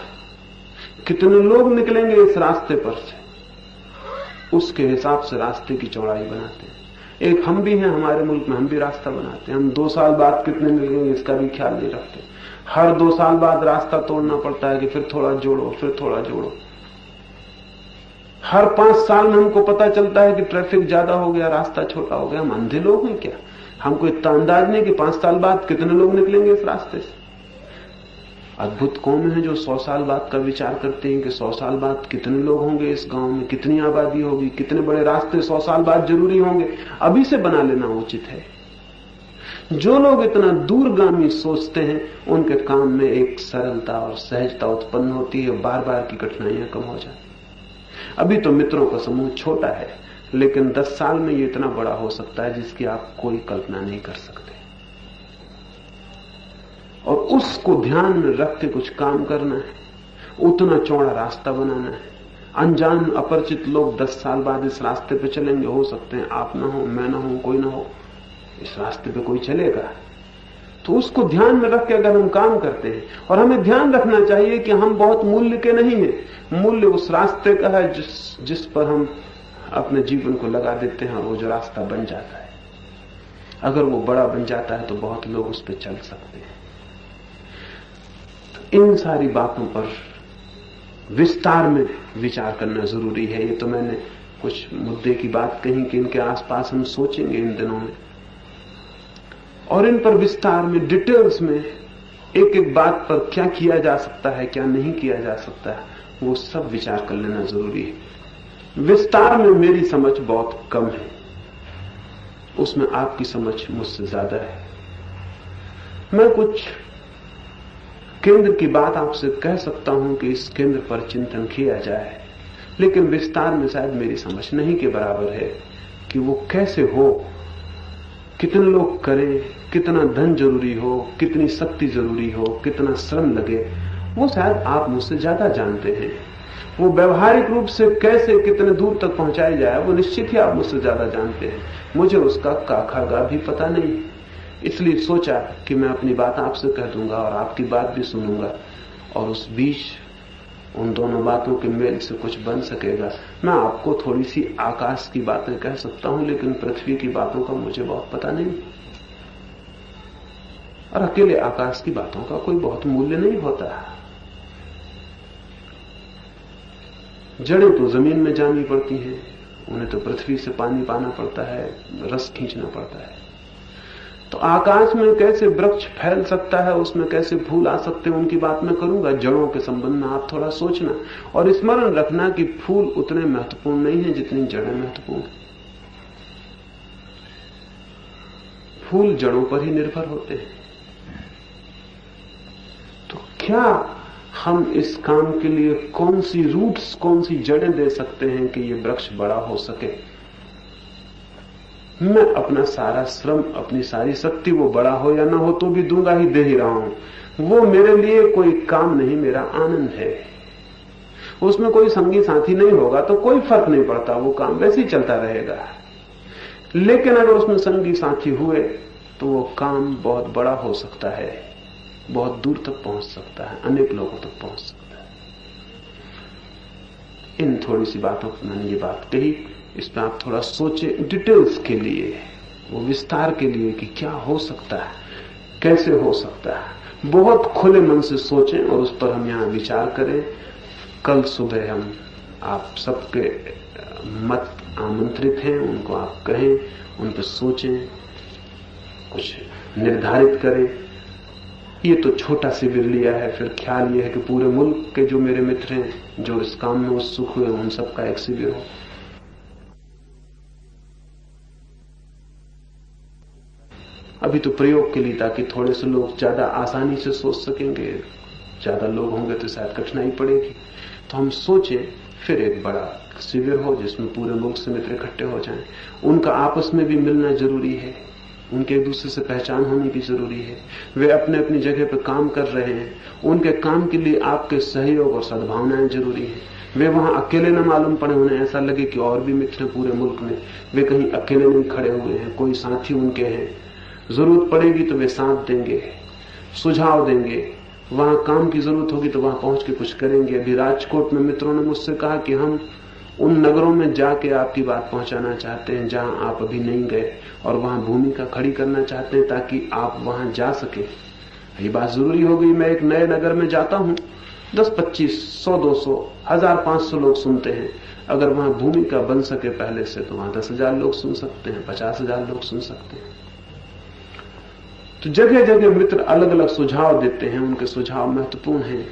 कितने लोग निकलेंगे इस रास्ते पर से, उसके हिसाब से रास्ते की चौड़ाई बनाते हैं। एक हम भी हैं हमारे मुल्क में, हम भी रास्ता बनाते हैं। हम 2 साल बाद कितने निकलेंगे इसका भी ख्याल नहीं रखते। हर 2 साल बाद रास्ता तोड़ना पड़ता है कि फिर थोड़ा जोड़ो, फिर थोड़ा जोड़ो। हर 5 साल में हमको पता चलता है कि ट्रैफिक ज्यादा हो गया, रास्ता छोटा हो गया। हम अंधे लोग हैं क्या? हमको इतना अंदाज नहीं कि 5 साल बाद कितने लोग निकलेंगे इस रास्ते से। अद्भुत कौम है जो 100 साल बाद का विचार करते हैं कि 100 साल बाद कितने लोग होंगे इस गांव में, कितनी आबादी होगी, कितने बड़े रास्ते 100 साल बाद जरूरी होंगे। अभी से बना लेना उचित है। जो लोग इतना दूरगामी सोचते हैं उनके काम में एक सरलता और सहजता उत्पन्न होती है, बार बार की कठिनाइयां कम हो जाती। अभी तो मित्रों का समूह छोटा है, लेकिन 10 साल में ये इतना बड़ा हो सकता है जिसकी आप कोई कल्पना नहीं कर सकते। और उसको ध्यान में रख के कुछ काम करना है, उतना चौड़ा रास्ता बनाना है। अनजान अपरिचित लोग 10 साल बाद इस रास्ते पे चलेंगे। हो सकते हैं आप ना हो, मैं ना हो, कोई ना हो, इस रास्ते पे कोई चलेगा। तो उसको ध्यान में रख के अगर हम काम करते हैं, और हमें ध्यान रखना चाहिए कि हम बहुत मूल्य के नहीं हैं। मूल्य उस रास्ते का है जिस पर हम अपने जीवन को लगा देते हैं, और वो जो रास्ता बन जाता है, अगर वो बड़ा बन जाता है तो बहुत लोग उस पर चल सकते हैं। इन सारी बातों पर विस्तार में विचार करना जरूरी है। ये तो मैंने कुछ मुद्दे की बात कही कि इनके आसपास हम सोचेंगे इन दिनों में, और इन पर विस्तार में, डिटेल्स में, एक एक बात पर क्या किया जा सकता है, क्या नहीं किया जा सकता है, वो सब विचार कर लेना जरूरी है। विस्तार में मेरी समझ बहुत कम है, उसमें आपकी समझ मुझसे ज्यादा है। मैं कुछ केंद्र की बात आपसे कह सकता हूं कि इस केंद्र पर चिंतन किया जाए, लेकिन विस्तार में शायद मेरी समझ नहीं के बराबर है कि वो कैसे हो, कितने लोग करें, कितना धन जरूरी हो, कितनी शक्ति जरूरी हो, कितना श्रम लगे, वो शायद आप मुझसे ज्यादा जानते हैं। वो व्यवहारिक रूप से कैसे कितने दूर तक पहुंचाई जाए, वो निश्चित ही आप मुझसे ज्यादा जानते हैं। मुझे उसका काखागा भी पता नहीं, इसलिए सोचा कि मैं अपनी बात आपसे कह दूंगा और आपकी बात भी सुनूंगा, और उस बीच उन दोनों बातों के मेल से कुछ बन सकेगा। मैं आपको थोड़ी सी आकाश की बातें कह सकता हूं, लेकिन पृथ्वी की बातों का मुझे बहुत पता नहीं, और अकेले आकाश की बातों का कोई बहुत मूल्य नहीं होता। जड़ें तो जमीन में जानी पड़ती हैं, उन्हें तो पृथ्वी से पानी पाना पड़ता है, रस खींचना पड़ता है। तो आकाश में कैसे वृक्ष फैल सकता है, उसमें कैसे फूल आ सकते हैं, उनकी बात मैं करूंगा। जड़ों के संबंध में आप थोड़ा सोचना और स्मरण रखना कि फूल उतने महत्वपूर्ण नहीं है जितनी जड़ें महत्वपूर्ण हैं। फूल जड़ों पर ही निर्भर होते हैं। तो क्या हम इस काम के लिए कौन सी रूट्स, कौन सी जड़ें दे सकते हैं कि ये वृक्ष बड़ा हो सके? मैं अपना सारा श्रम, अपनी सारी शक्ति, वो बड़ा हो या ना हो तो भी दूंगा ही, दे ही रहा हूं। वो मेरे लिए कोई काम नहीं, मेरा आनंद है। उसमें कोई संगी साथी नहीं होगा तो कोई फर्क नहीं पड़ता, वो काम वैसे ही चलता रहेगा। लेकिन अगर उसमें संगी साथी हुए तो वो काम बहुत बड़ा हो सकता है, बहुत दूर तक पहुंच सकता है, अनेक लोगों तक पहुंच सकता है। इन थोड़ी सी बातों पर मैंने ये बात कही, इस पर आप थोड़ा सोचें डिटेल्स के लिए, वो विस्तार के लिए कि क्या हो सकता है, कैसे हो सकता है। बहुत खुले मन से सोचें और उस पर हम यहां विचार करें। कल सुबह हम आप सबके मत आमंत्रित हैं, उनको आप कहें, उन पर सोचें, कुछ निर्धारित करें ये तो छोटा शिविर लिया है, फिर ख्याल ये है कि पूरे मुल्क के जो मेरे मित्र हैं जो इस काम में उत्सुक हुए उन सबका एक शिविर हो। अभी तो प्रयोग के लिए, ताकि थोड़े से लोग ज्यादा आसानी से सोच सकेंगे, ज्यादा लोग होंगे तो शायद कठिनाई पड़ेगी। तो हम सोचे फिर एक बड़ा शिविर हो जिसमें पूरे मुल्क से मित्र इकट्ठे हो जाएं। उनका आपस में भी मिलना जरूरी है, उनके एक दूसरे से पहचान होनी भी जरूरी है। वे अपने अपनी जगह पर काम कर रहे हैं, उनके काम के लिए आपके सहयोग और सद्भावनाएं जरूरी है। वे वहां अकेले न मालूम पड़े, उन्हें ऐसा लगे कि और भी मित्र हैं पूरे मुल्क में, वे कहीं अकेले नहीं खड़े हुए हैं, कोई साथी उनके हैं। जरूरत पड़ेगी तो वे साथ देंगे, सुझाव देंगे, वहां काम की जरूरत होगी तो वहां पहुंच के कुछ करेंगे। अभी राजकोट में मित्रों ने मुझसे कहा कि हम उन नगरों में जाके आपकी बात पहुंचाना चाहते हैं जहां आप अभी नहीं गए, और वहां भूमिका खड़ी करना चाहते हैं ताकि आप वहां जा सके। ये बात जरूरी हो गई। मैं एक नए नगर में जाता हूं, 10-25, 100, 200, 1500 लोग सुनते हैं। अगर वहां भूमिका बन सके पहले से तो वहां 10,000 लोग सुन सकते हैं, 50,000 लोग सुन सकते हैं। तो जगह जगह मित्र अलग अलग सुझाव देते हैं, उनके सुझाव महत्वपूर्ण हैं,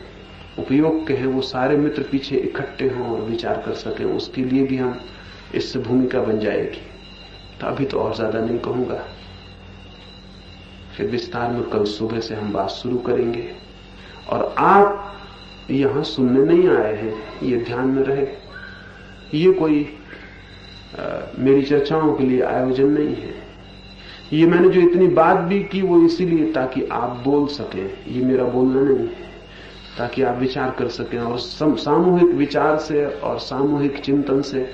उपयोग के हैं। वो सारे मित्र पीछे इकट्ठे हों और विचार कर सकें, उसके लिए भी हम इससे भूमिका बन जाएगी। तो अभी तो और ज्यादा नहीं कहूंगा, फिर विस्तार में कल सुबह से हम बात शुरू करेंगे। और आप यहां सुनने नहीं आए हैं, ये ध्यान में रहे। ये कोई मेरी चर्चाओं के लिए आयोजन नहीं है। ये मैंने जो इतनी बात भी की वो इसीलिए ताकि आप बोल सकें, ये मेरा बोलना नहीं है, ताकि आप विचार कर सकें। और सामूहिक विचार से और सामूहिक चिंतन से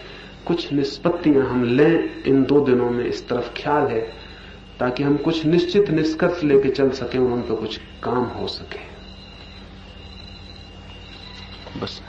कुछ निष्पत्तियां हम लें इन 2 दिनों में, इस तरफ ख्याल है, ताकि हम कुछ निश्चित निष्कर्ष लेके चल सकें और उन पर कुछ काम हो सके। बस।